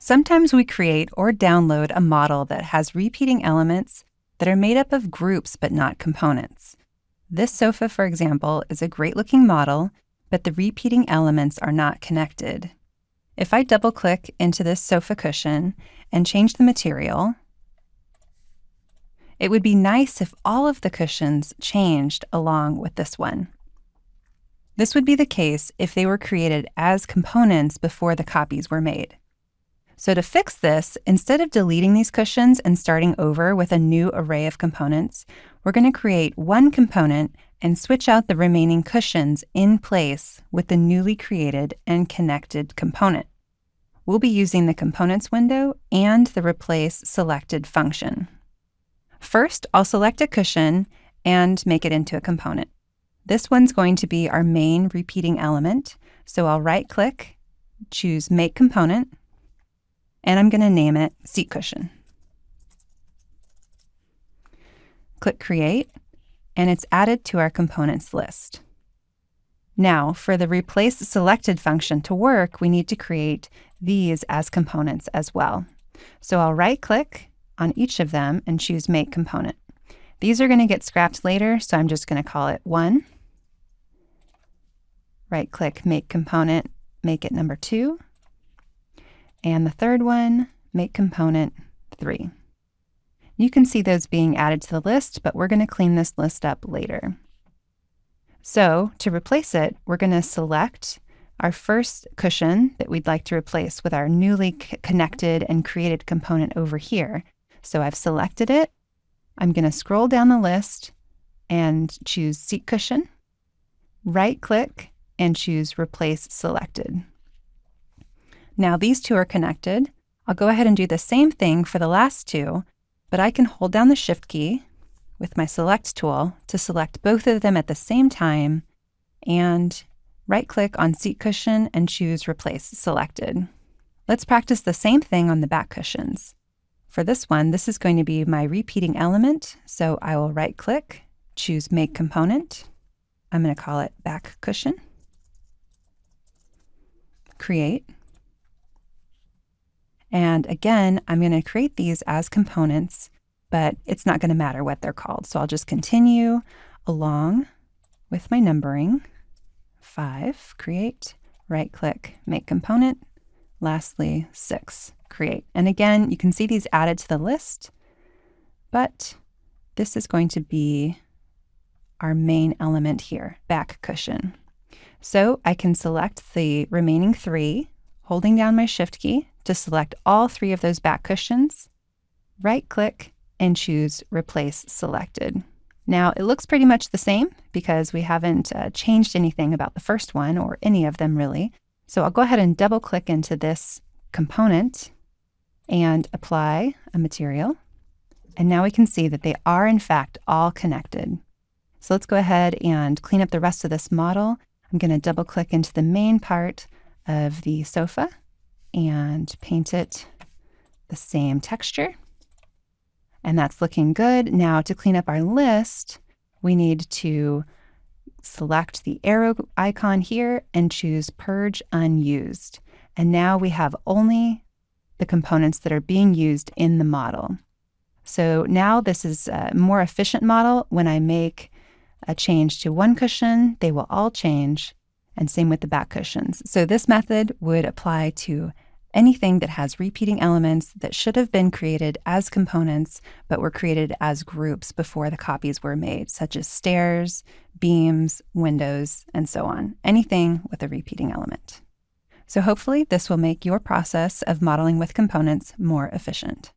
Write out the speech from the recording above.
Sometimes we create or download a model that has repeating elements that are made up of groups but not components. This sofa, for example, is a great-looking model, but the repeating elements are not connected. If I double-click into this sofa cushion and change the material, it would be nice if all of the cushions changed along with this one. This would be the case if they were created as components before the copies were made. So to fix this, instead of deleting these cushions and starting over with a new array of components, we're going to create one component and switch out the remaining cushions in place with the newly created and connected component. We'll be using the Components window and the Replace Selected function. First, I'll select a cushion and make it into a component. This one's going to be our main repeating element, so I'll right-click, choose Make Component, and I'm going to name it Seat Cushion. Click Create, and it's added to our components list. Now, for the Replace Selected function to work, we need to create these as components as well. So I'll right-click on each of them and choose Make Component. These are going to get scrapped later, so I'm just going to call it 1. Right-click, Make Component, make it number 2. And the third one, Make Component 3. You can see those being added to the list, but we're going to clean this list up later. So to replace it, we're going to select our first cushion that we'd like to replace with our newly connected and created component over here. So I've selected it. I'm going to scroll down the list and choose Seat Cushion, right-click, and choose Replace Selected. Now these two are connected. I'll go ahead and do the same thing for the last two, but I can hold down the Shift key with my Select tool to select both of them at the same time and right-click on Seat Cushion and choose Replace Selected. Let's practice the same thing on the back cushions. For this one, this is going to be my repeating element, so I will right-click, choose Make Component. I'm going to call it Back Cushion. Create. And again, I'm going to create these as components, but it's not going to matter what they're called. So I'll just continue along with my numbering. 5, create, right-click, Make Component. Lastly, 6, create. And again, you can see these added to the list, but this is going to be our main element here, back cushion. So I can select the remaining 3, holding down my Shift key to select all 3 of those back cushions, right-click, and choose Replace Selected. Now, it looks pretty much the same because we haven't changed anything about the first one or any of them really. So I'll go ahead and double-click into this component and apply a material. And now we can see that they are, in fact, all connected. So let's go ahead and clean up the rest of this model. I'm going to double-click into the main part of the sofa and paint it the same texture. And that's looking good. Now to clean up our list, we need to select the arrow icon here and choose Purge Unused. And now we have only the components that are being used in the model. So now this is a more efficient model. When I make a change to one cushion, they will all change, and same with the back cushions. So this method would apply to anything that has repeating elements that should have been created as components, but were created as groups before the copies were made, such as stairs, beams, windows, and so on. Anything with a repeating element. So hopefully this will make your process of modeling with components more efficient.